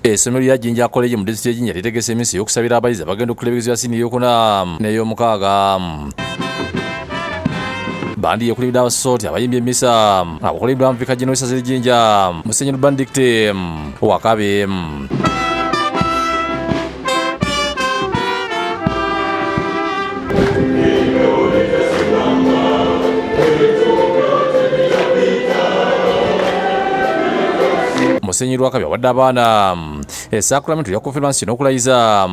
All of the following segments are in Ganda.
Essomero lya Jinja College mu disitulikiti y'Ejjinja litegese emisi y'okusabira abayizi abagenda okulebereza ya siniya ey'okuna n'ey'omukaaga. Bandi yekulibidde abasooti abayimbye emisa abakulembera Africa General Essaza ly'Ejjinja Musenyeri Benedict Wakabe. Musenyeri Wakabe awadde abaana esaakulamento ya konferansi n'okulayiza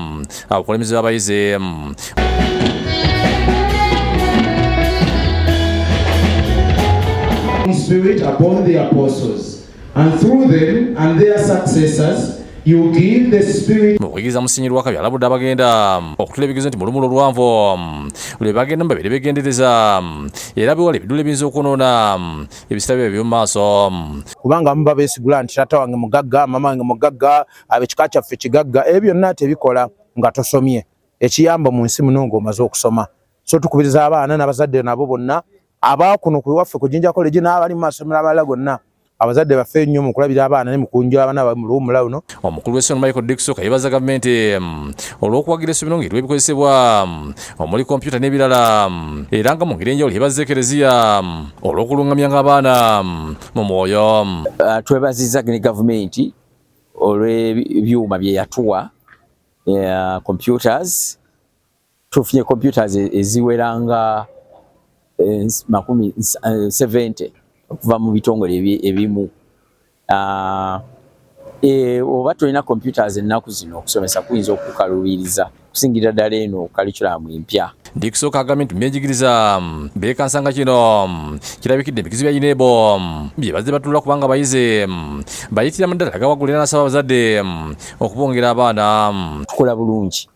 abakulembeze b'abayizi. Spirit upon the apostles, and through them and their successors you give the spirit. Mukuyigiriza Musenyeri Wakabe alabudde abagenda okutulebegeza nti mu lumu olwanvu lwe bagenda mbabeere begendereza era bewala ebiddulo ebiyinza okwonoona ebisitabo eby'omu maaso. Kubanga muba beesigula nti taata wange mugagga, mama wange mugagga, ab'ekika kyaffe kigagga, ebyo byonna tebikola nga tosomye. Ekiyamba mu nsi muno ng'omaze okusoma. So tukubiriza abaana n'abazadde nabo bonna abakuno ku waffe ku Jinja College n'abali mu masomero abalala gonna abazadde baffe nnyo mu kulabira abaana ne mu kunjula abaana mu luwummula luno. Omukulu w'essomero Michael Dixon yeebaza gavumenti olw'okuwagira essomero ng'eriwa ebikozesebwa omuli kompyuta n'ebirala era nga mu ngeri enjawulo yeebaza Ekereziya olw'okulungamyanga abaana mu mwoyo. Twebaziza ne gavumenti olw'ebyuma bye yatuwa computers. Tufunye computers eziweranga 70 okuva mu bitongole ebimu. Oba tulina computers ennaku zino okusomesa kuyinza okukalubiriza kusingira ddala eno curriculum empya. Dixon agambye nti mu byenjigiriza beekansanga kino kirabikidde ebikizi bya Yinebo bye bazze batulula kubanga abayizi bayitira mu ddala agawagula era n'asaba abazadde okubongera abaana. Tukola bulungi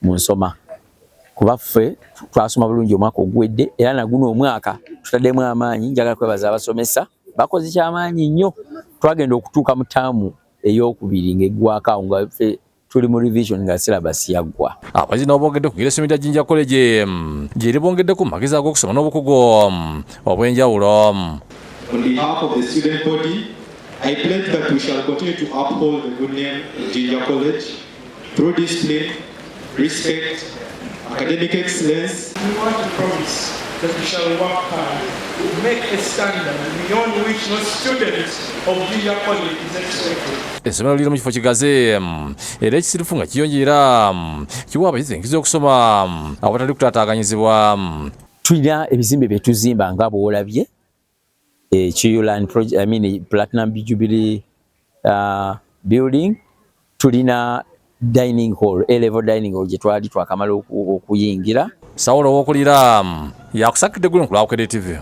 mu nsoma kuba ffe twasoma bulungi omwaka oguwedde era naguno omwaka tutaddemu amaanyi. Njagala kwebaza abasomesa bakoze kyamaanyi nnyo. Twagenda okutuuka mu taamu ey'okubiri ng'eggwako awo nga ffe tuli mu revision nga syllabus yaggwa. Abayizi nabo bongedde okuyigira essomero lya Jinja College gye libongeddeko mu magezi ag'okusoma n'obukugu obw'enjawulo. On behalf of the student body, I pledge that we shall continue to uphold the good name of Jinja College through discipline, respect, academic excellence. We want to promise that we shall work hard to make a standard beyond which no student of Jinja College is expected. Essomero liri mu kifo kigaze era ekisirifu nga kiyonjera kiwa abayizi enkizo y'okusoma awatali kutaataaganyizibwa. Tulina ebizimbe bye tuzimba nga bw'olabye Chiyulan project, Platinum Jubilee building. Tulina dining hall, A-level dining hall gye twali twakamala okuyingira. Sawulo w'okulira yakusakidde gulu nkulawo KD TV.